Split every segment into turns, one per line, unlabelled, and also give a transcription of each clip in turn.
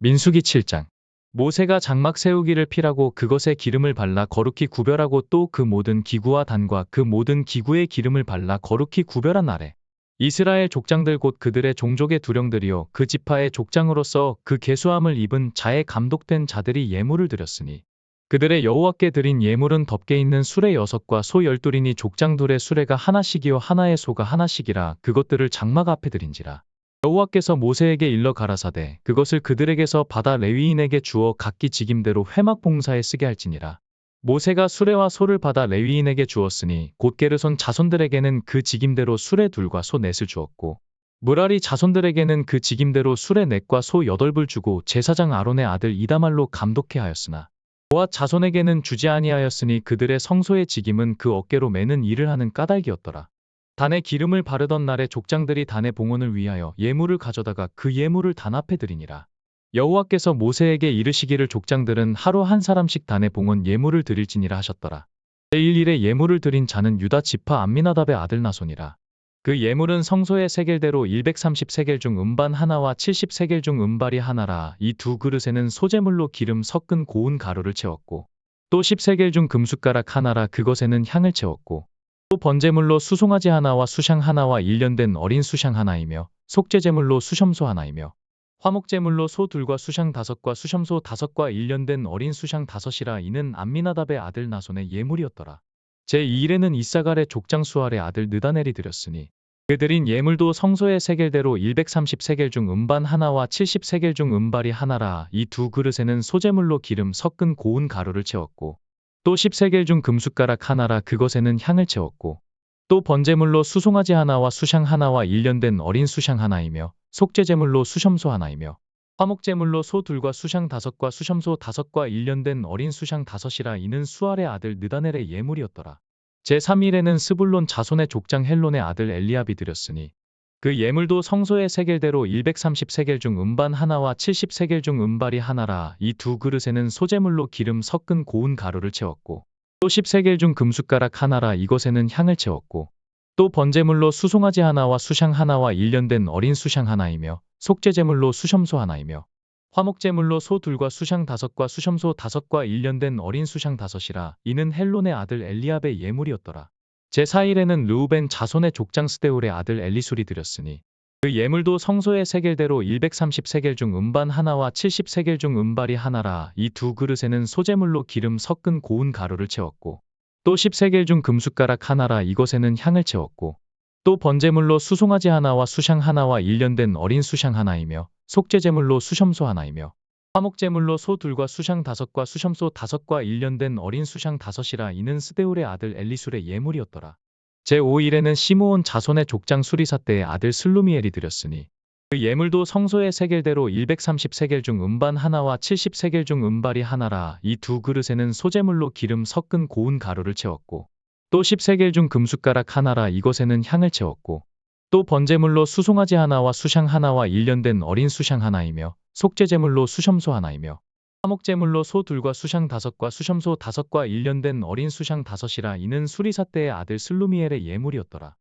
민수기 7장. 모세가 장막 세우기를 피라고 그것에 기름을 발라 거룩히 구별하고 또 그 모든 기구와 단과 그 모든 기구에 기름을 발라 거룩히 구별한 날에 이스라엘 족장들 곧 그들의 종족의 두령들이요 그 지파의 족장으로서 그 계수함을 입은 자에 감독된 자들이 예물을 드렸으니 그들의 여호와께 드린 예물은 덮개 있는 수레 6과 소 12이니 족장 둘의 수레가 하나씩이요 하나의 소가 하나씩이라 그것들을 장막 앞에 드린지라. 여호와께서 모세에게 일러 가라사대 그것을 그들에게서 받아 레위인에게 주어 각기 직임대로 회막 봉사에 쓰게 할지니라. 모세가 수레와 소를 받아 레위인에게 주었으니 곧 게르손 자손들에게는 그 직임대로 수레 둘과 소 넷을 주었고 무라리 자손들에게는 그 직임대로 수레 넷과 소 8을 주고 제사장 아론의 아들 이다말로 감독해 하였으나 고앗 자손에게는 주지 아니하였으니 그들의 성소의 직임은 그 어깨로 매는 일을 하는 까닭이었더라. 단에 기름을 바르던 날에 족장들이 단의 봉헌을 위하여 예물을 가져다가 그 예물을 단 앞에 드리니라. 여호와께서 모세에게 이르시기를 족장들은 하루 한 사람씩 단의 봉헌 예물을 드릴지니라 하셨더라. 제1일에 예물을 드린 자는 유다 지파 암미나답의 아들 나손이라. 그 예물은 성소의 세겔대로 130세겔 중 음반 하나와 70세겔 중 음발이 하나라. 이 두 그릇에는 소재물로 기름 섞은 고운 가루를 채웠고 또 10세겔 중 금숟가락 하나라. 그것에는 향을 채웠고 또 번제물로 수송아지 하나와 수샹 하나와 일련된 어린 수샹 하나이며 속죄제물로 수염소 하나이며 화목제물로 소 둘과 수샹 5과 수염소 5과 일련된 어린 수샹 5이라. 이는 암미나답의 아들 나손의 예물이었더라. 제2일에는 이사갈의 족장 수알의 아들 느다넬이 드렸으니 그 드린 예물도 성소의 세겔대로 130세겔 중 음반 하나와 70세겔 중 음발이 하나라. 이 두 그릇에는 소재물로 기름 섞은 고운 가루를 채웠고 또 10세겔 중 금숟가락 하나라. 그것에는 향을 채웠고 또 번제물로 수송아지 하나와 수샹 하나와 일련된 어린 수샹 하나이며 속죄제물로 수염소 하나이며 화목제물로 소 둘과 수샹 5과 수염소 5과 일련된 어린 수샹 5이라. 이는 수알의 아들 느다넬의 예물이었더라. 제3일에는 스불론 자손의 족장 헬론의 아들 엘리압이 드렸으니 그 예물도 성소의 세겔대로 130세겔 중 음반 하나와 70세겔 중 음발이 하나라. 이 두 그릇에는 소재물로 기름 섞은 고운 가루를 채웠고 또 10세겔 중 금숟가락 하나라. 이것에는 향을 채웠고 또 번제물로 수송아지 하나와 수샹 하나와 일련된 어린 수샹 하나이며 속죄제물로 수염소 하나이며 화목제물로 소 둘과 수샹 5과 수염소 5과 일련된 어린 수샹 5이라. 이는 헬론의 아들 엘리압의 예물이었더라. 제4일에는 르우벤 자손의 족장 스데울의 아들 엘리술이 드렸으니 그 예물도 성소의 세겔대로 130세겔 중 음반 하나와 70세겔 중 음발이 하나라. 이 두 그릇에는 소재물로 기름 섞은 고운 가루를 채웠고 또 10세겔 중 금숟가락 하나라. 이것에는 향을 채웠고 또 번제물로 수송아지 하나와 수샹 하나와 일련된 어린 수샹 하나이며 속죄제물로 수염소 하나이며 화목제물로 소 둘과 수샹 5과 수염소 5과 일련된 어린 수샹 5이라. 이는 스데울의 아들 엘리술의 예물이었더라. 제5일에는 시므온 자손의 족장 수리사떼의 아들 슬루미엘이 드렸으니 그 예물도 성소의 세겔대로 130세겔 중 음반 하나와 70세겔 중 음발이 하나라. 이 두 그릇에는 소재물로 기름 섞은 고운 가루를 채웠고 또 10세겔 중 금숟가락 하나라. 이것에는 향을 채웠고 또 번제물로 수송아지 하나와 수샹 하나와 일련된 어린 수샹 하나이며 속죄제물로 수염소 하나이며 화목제물로 소 둘과 수샹 5과 수염소 5과 일련된 어린 수샹 5이라. 이는 수리사떼의 아들 슬루미엘의 예물이었더라.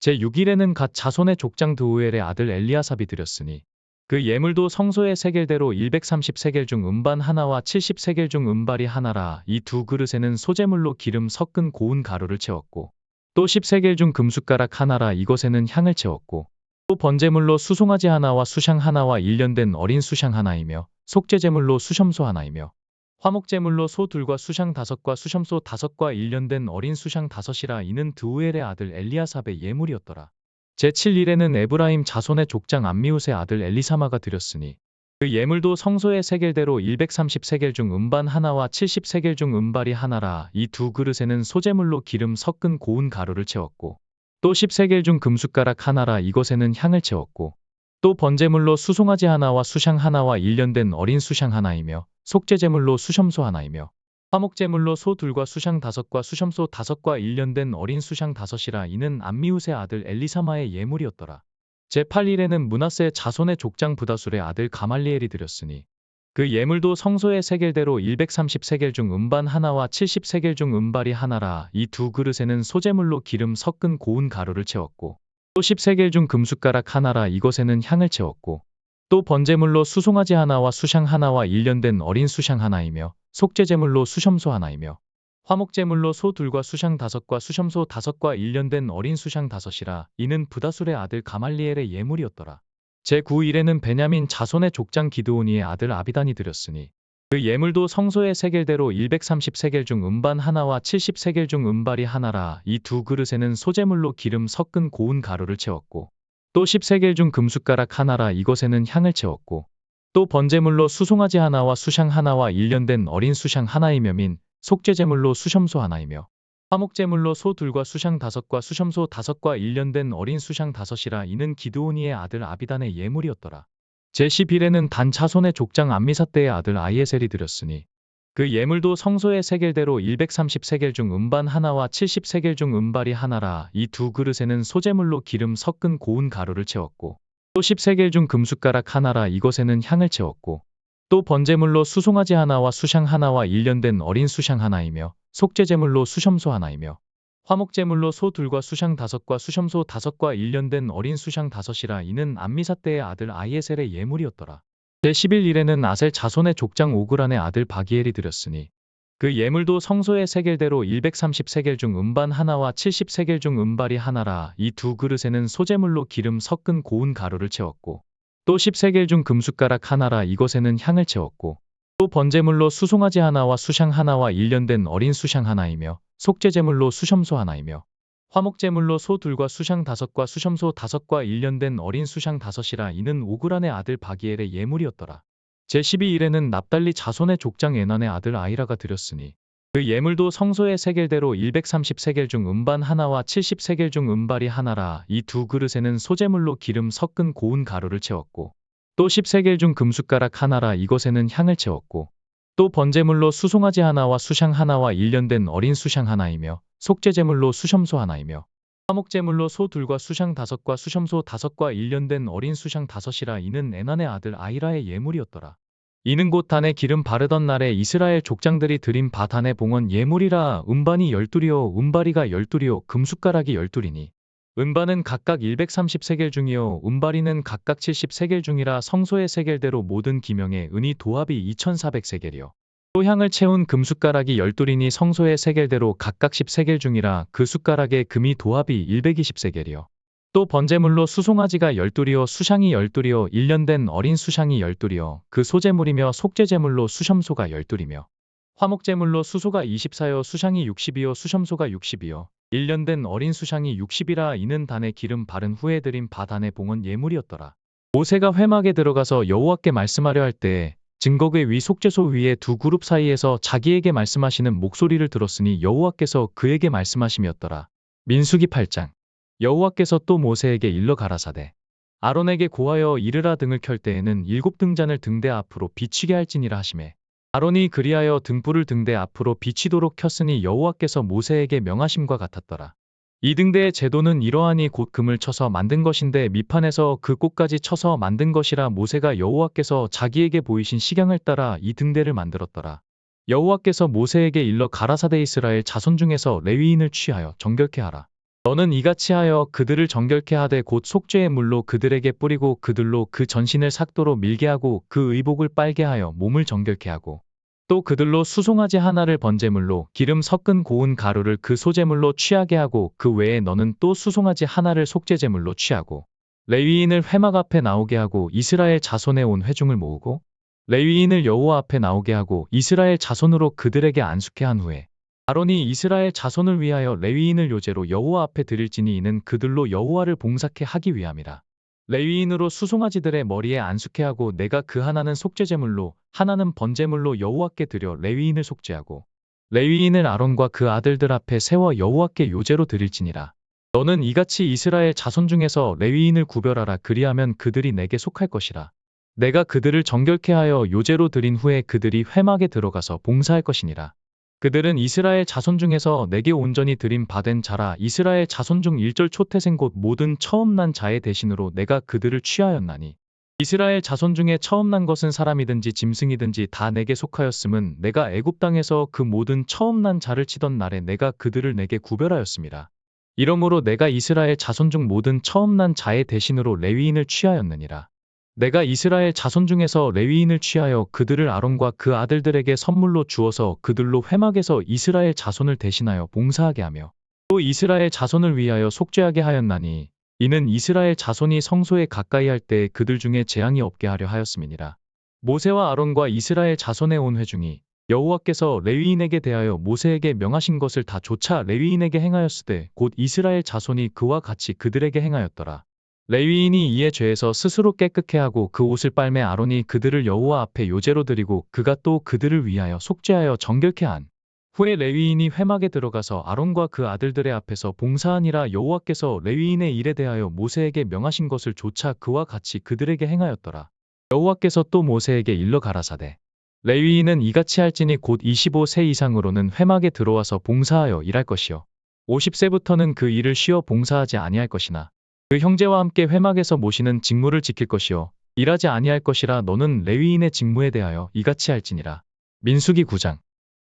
제6일에는 갓 자손의 족장 드우엘의 아들 엘리아삽이 드렸으니 그 예물도 성소의 세겔대로 130세겔 중 음반 하나와 70세겔 중 음발이 하나라. 이 두 그릇에는 소재물로 기름 섞은 고운 가루를 채웠고 또 10세겔 중 금숟가락 하나라. 이것에는 향을 채웠고 또 번제물로 수송아지 하나와 수샹 하나와 일련된 어린 수샹 하나이며 속죄제물로 수염소 하나이며 화목제물로 소 둘과 수샹 5과 수염소 5과 일련된 어린 수샹 5이라. 이는 드우엘의 아들 엘리아삽의 예물이었더라. 제7일에는 에브라임 자손의 족장 암미웃의 아들 엘리사마가 드렸으니 그 예물도 성소의 세겔대로 130세겔 중 음반 하나와 70세겔 중 음발이 하나라. 이 두 그릇에는 소재물로 기름 섞은 고운 가루를 채웠고 또 10세겔 중 금숟가락 하나라. 이것에는 향을 채웠고 또 번제물로 수송아지 하나와 수샹 하나와 일련된 어린 수샹 하나이며 속죄제물로 수염소 하나이며 화목제물로 소 둘과 수샹 5과 수염소 5과 일련된 어린 수샹 5이라. 이는 암미웃의 아들 엘리사마의 예물이었더라. 제8일에는 므낫세 자손의 족장 부다술의 아들 가말리엘이 드렸으니 그 예물도 성소의 세겔대로 130세겔 중 음반 하나와 70세겔 중 음발이 하나라. 이 두 그릇에는 소재물로 기름 섞은 고운 가루를 채웠고 또 10세겔 중 금숟가락 하나라. 이것에는 향을 채웠고 또 번제물로 수송아지 하나와 수샹 하나와 일련된 어린 수샹 하나이며 속죄제물로 수염소 하나이며 화목제물로 소 둘과 수샹 다섯과 수염소 다섯과 일련된 어린 수샹 다섯이라. 이는 부다술의 아들 가말리엘의 예물이었더라. 제9일에는 베냐민 자손의 족장 기드오니의 아들 아비단이 드렸으니 그 예물도 성소의 세겔대로 130세겔 중 음반 하나와 70세겔 중 음발이 하나라. 이 두 그릇에는 소제물로 기름 섞은 고운 가루를 채웠고 또 10세겔 중 금숟가락 하나라. 이것에는 향을 채웠고 또 번제물로 수송아지 하나와 수샹 하나와 일련된 어린 수샹 하나이며 민 속죄제물로 수염소 하나이며 화목제물로 소 둘과 수샹 다섯과 수염소 다섯과 일련된 어린 수샹 다섯이라. 이는 기드오니의 아들 아비단의 예물이었더라. 제11에는 단 자손의 족장 암미사대의 아들 아이에셀이 드렸으니 그 예물도 성소의 세겔대로 130세겔 중 음반 하나와 70세겔 중 음발이 하나라. 이 두 그릇에는 소제물로 기름 섞은 고운 가루를 채웠고 또 10세겔 중 금숟가락 하나라. 이것에는 향을 채웠고 또 번제물로 수송아지 하나와 수샹 하나와 일련된 어린 수샹 하나이며 속죄제물로 수염소 하나이며 화목제물로 소 둘과 수샹 다섯과 수염소 다섯과 일련된 어린 수샹 다섯이라. 이는 암미사대의 아들 아이에셀의 예물이었더라. 제11일에는 아셀 자손의 족장 오그란의 아들 바기엘이 드렸으니 그 예물도 성소의 세겔대로 130세겔 중 음반 하나와 70세겔 중 음발이 하나라. 이 두 그릇에는 소제물로 기름 섞은 고운 가루를 채웠고 또 10세겔 중 금숟가락 하나라. 이것에는 향을 채웠고 또 번제물로 수송아지 하나와 수샹 하나와 일련된 어린 수샹 하나이며 속죄제물로 수염소 하나이며 화목제물로 소 둘과 수샹 다섯과 수염소 다섯과 일련된 어린 수샹 다섯이라. 이는 오그란의 아들 바기엘의 예물이었더라. 제12일에는 납달리 자손의 족장 에난의 아들 아이라가 드렸으니 그 예물도 성소의 세겔대로 130세겔 중 음반 하나와 70세겔 중 음발이 하나라. 이 두 그릇에는 소제물로 기름 섞은 고운 가루를 채웠고 또 10세겔 중 금숟가락 하나라. 이것에는 향을 채웠고 또 번제물로 수송아지 하나와 수샹 하나와 일련된 어린 수샹 하나이며 속죄제물로 수염소 하나이며 화목제물로 소 둘과 수샹 다섯과 수염소 다섯과 일련된 어린 수샹 다섯이라. 이는 에난의 아들 아이라의 예물이었더라. 이는 곧 단에 기름 바르던 날에 이스라엘 족장들이 드린 바단의 봉헌 예물이라. 음반이 12이요 음바리가 12이요 금숟가락이 12이니 음반은 각각 130세겔 중이요 음바리는 각각 70세겔 중이라. 성소의 세겔대로 모든 기명의 은이 도합이 2400세겔이요 또 향을 채운 금숟가락이 12이니 성소의 세겔대로 각각 10세겔 중이라. 그 숟가락의 금이 도합이 120세겔이요 또 번제물로 수송아지가 12이요 수샹이 12이요 일련된 어린 수샹이 12이요 그 소제물이며 속죄제물로 수염소가 12이며 화목제물로 수소가 24요 수샹이 60이요 수염소가 60이요 일련된 어린 수샹이 60이라. 이는 단에 기름 바른 후에 드린 바단의 봉헌 예물이었더라. 모세가 회막에 들어가서 여호와께 말씀하려 할 때에 증거궤 위 속죄소 위에 두 그룹 사이에서 자기에게 말씀하시는 목소리를 들었으니 여호와께서 그에게 말씀하심이었더라. 민수기 8장. 여호와께서 또 모세에게 일러 가라사대 아론에게 고하여 이르라. 등을 켤 때에는 7등잔을 등대 앞으로 비치게 할지니라 하시매 아론이 그리하여 등불을 등대 앞으로 비치도록 켰으니 여호와께서 모세에게 명하심과 같았더라. 이 등대의 제도는 이러하니 곧 금을 쳐서 만든 것인데 밑판에서 그 꽃까지 쳐서 만든 것이라. 모세가 여호와께서 자기에게 보이신 식양을 따라 이 등대를 만들었더라. 여호와께서 모세에게 일러 가라사대 이스라엘 자손 중에서 레위인을 취하여 정결케 하라. 너는 이같이 하여 그들을 정결케 하되 곧 속죄의 물로 그들에게 뿌리고 그들로 그 전신을 삭도로 밀게 하고 그 의복을 빨게 하여 몸을 정결케 하고 또 그들로 수송아지 하나를 번제물로 기름 섞은 고운 가루를 그 소제물로 취하게 하고 그 외에 너는 또 수송아지 하나를 속죄제물로 취하고 레위인을 회막 앞에 나오게 하고 이스라엘 자손의 온 회중을 모으고 레위인을 여호와 앞에 나오게 하고 이스라엘 자손으로 그들에게 안수케 한 후에 아론이 이스라엘 자손을 위하여 레위인을 요제로 여호와 앞에 드릴지니 이는 그들로 여호와를 봉사케 하기 위함이라. 레위인으로 수송아지들의 머리에 안수케 하고 내가 그 하나는 속죄제물로 하나는 번제물로 여호와께 드려 레위인을 속죄하고 레위인을 아론과 그 아들들 앞에 세워 여호와께 요제로 드릴지니라. 너는 이같이 이스라엘 자손 중에서 레위인을 구별하라. 그리하면 그들이 내게 속할 것이라. 내가 그들을 정결케 하여 요제로 드린 후에 그들이 회막에 들어가서 봉사할 것이니라. 그들은 이스라엘 자손 중에서 내게 온전히 드림 받은 자라. 이스라엘 자손 중 일절 초태생 곧 모든 처음 난 자의 대신으로 내가 그들을 취하였나니 이스라엘 자손 중에 처음 난 것은 사람이든지 짐승이든지 다 내게 속하였음은 내가 애굽 땅에서 그 모든 처음 난 자를 치던 날에 내가 그들을 내게 구별하였습니다. 이러므로 내가 이스라엘 자손 중 모든 처음 난 자의 대신으로 레위인을 취하였느니라. 내가 이스라엘 자손 중에서 레위인을 취하여 그들을 아론과 그 아들들에게 선물로 주어서 그들로 회막에서 이스라엘 자손을 대신하여 봉사하게 하며 또 이스라엘 자손을 위하여 속죄하게 하였나니 이는 이스라엘 자손이 성소에 가까이 할 때 그들 중에 재앙이 없게 하려 하였음이니라. 모세와 아론과 이스라엘 자손의 온 회중이 여호와께서 레위인에게 대하여 모세에게 명하신 것을 다 조차 레위인에게 행하였으되 곧 이스라엘 자손이 그와 같이 그들에게 행하였더라. 레위인이 이에 죄에서 스스로 깨끗게 하고 그 옷을 빨매 아론이 그들을 여호와 앞에 요제로 드리고 그가 또 그들을 위하여 속죄하여 정결케 한 후에 레위인이 회막에 들어가서 아론과 그 아들들의 앞에서 봉사하니라. 여호와께서 레위인의 일에 대하여 모세에게 명하신 것을 조차 그와 같이 그들에게 행하였더라. 여호와께서 또 모세에게 일러 가라사대 레위인은 이같이 할지니 곧 25세 이상으로는 회막에 들어와서 봉사하여 일할 것이요 50세부터는 그 일을 쉬어 봉사하지 아니할 것이나 그 형제와 함께 회막에서 모시는 직무를 지킬 것이요 일하지 아니할 것이라. 너는 레위인의 직무에 대하여 이같이 할지니라. 민수기 9장.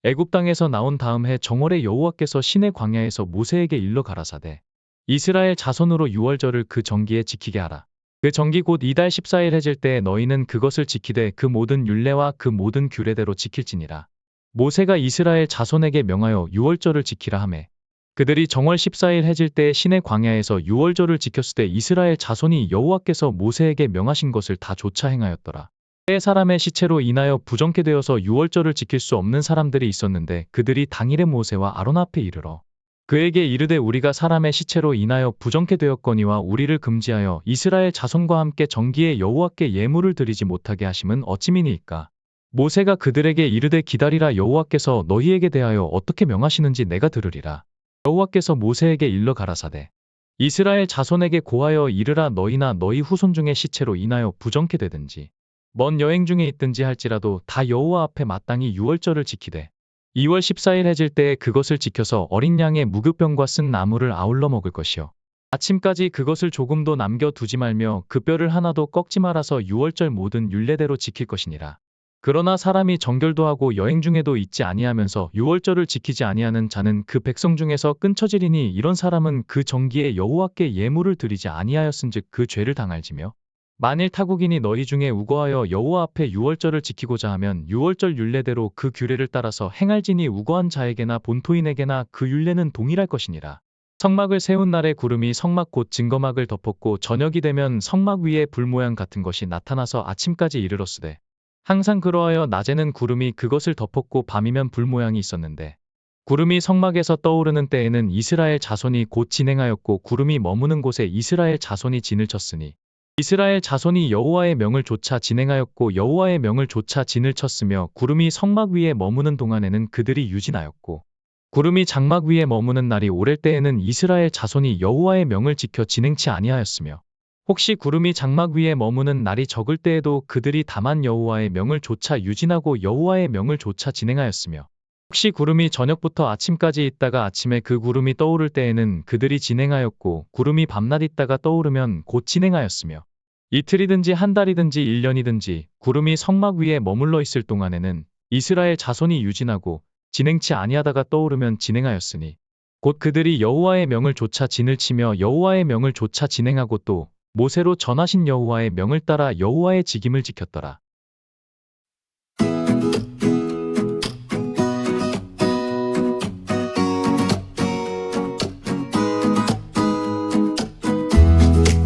애굽 땅에서 나온 다음 해 정월에 여호와께서 시내 광야에서 모세에게 일러 가라사대 이스라엘 자손으로 유월절을 그 정기에 지키게 하라. 그 정기 곧 이달 14일 해질 때에 너희는 그것을 지키되 그 모든 율례와 그 모든 규례대로 지킬지니라. 모세가 이스라엘 자손에게 명하여 유월절을 지키라 하매 그들이 정월 14일 해질 때에 시내 광야에서 유월절을 지켰으되 이스라엘 자손이 여호와께서 모세에게 명하신 것을 다 조차 행하였더라. 때 사람의 시체로 인하여 부정케 되어서 유월절을 지킬 수 없는 사람들이 있었는데 그들이 당일에 모세와 아론 앞에 이르러 그에게 이르되 우리가 사람의 시체로 인하여 부정케 되었거니와 우리를 금지하여 이스라엘 자손과 함께 정기에 여호와께 예물을 드리지 못하게 하심은 어찌미니이까. 모세가 그들에게 이르되 기다리라. 여호와께서 너희에게 대하여 어떻게 명하시는지 내가 들으리라. 여호와께서 모세에게 일러 가라사대 이스라엘 자손에게 고하여 이르라. 너희나 너희 후손 중에 시체로 인하여 부정케 되든지 먼 여행 중에 있든지 할지라도 다 여호와 앞에 마땅히 유월절을 지키되 2월 14일 해질 때에 그것을 지켜서 어린 양의 무교병과 쓴 나물을 아울러 먹을 것이요 아침까지 그것을 조금도 남겨 두지 말며 그 뼈를 하나도 꺾지 말아서 유월절 모든 율례대로 지킬 것이니라. 그러나 사람이 정결도 하고 여행 중에도 있지 아니하면서 유월절을 지키지 아니하는 자는 그 백성 중에서 끊쳐지리니 이런 사람은 그 정기에 여호와께 예물을 드리지 아니하였은즉 그 죄를 당할지며 만일 타국인이 너희 중에 우거하여 여호와 앞에 유월절을 지키고자 하면 유월절 율례대로 그 규례를 따라서 행할지니 우거한 자에게나 본토인에게나 그 율례는 동일할 것이니라. 성막을 세운 날에 구름이 성막 곧 증거막을 덮었고 저녁이 되면 성막 위에 불 모양 같은 것이 나타나서 아침까지 이르렀으되 항상 그러하여 낮에는 구름이 그것을 덮었고 밤이면 불 모양이 있었는데 구름이 성막에서 떠오르는 때에는 이스라엘 자손이 곧 진행하였고 구름이 머무는 곳에 이스라엘 자손이 진을 쳤으니 이스라엘 자손이 여호와의 명을 조차 진행하였고 여호와의 명을 조차 진을 쳤으며 구름이 성막 위에 머무는 동안에는 그들이 유진하였고 구름이 장막 위에 머무는 날이 오랠 때에는 이스라엘 자손이 여호와의 명을 지켜 진행치 아니하였으며 혹시 구름이 장막 위에 머무는 날이 적을 때에도 그들이 다만 여호와의 명을 조차 유진하고 여호와의 명을 조차 진행하였으며 혹시 구름이 저녁부터 아침까지 있다가 아침에 그 구름이 떠오를 때에는 그들이 진행하였고 구름이 밤낮 있다가 떠오르면 곧 진행하였으며 이틀이든지 한 달이든지 1년이든지 구름이 성막 위에 머물러 있을 동안에는 이스라엘 자손이 유진하고 진행치 아니하다가 떠오르면 진행하였으니 곧 그들이 여호와의 명을 조차 진을 치며 여호와의 명을 조차 진행하고 또 모세로 전하신 여호와의 명을 따라 여호와의 직임을 지켰더라.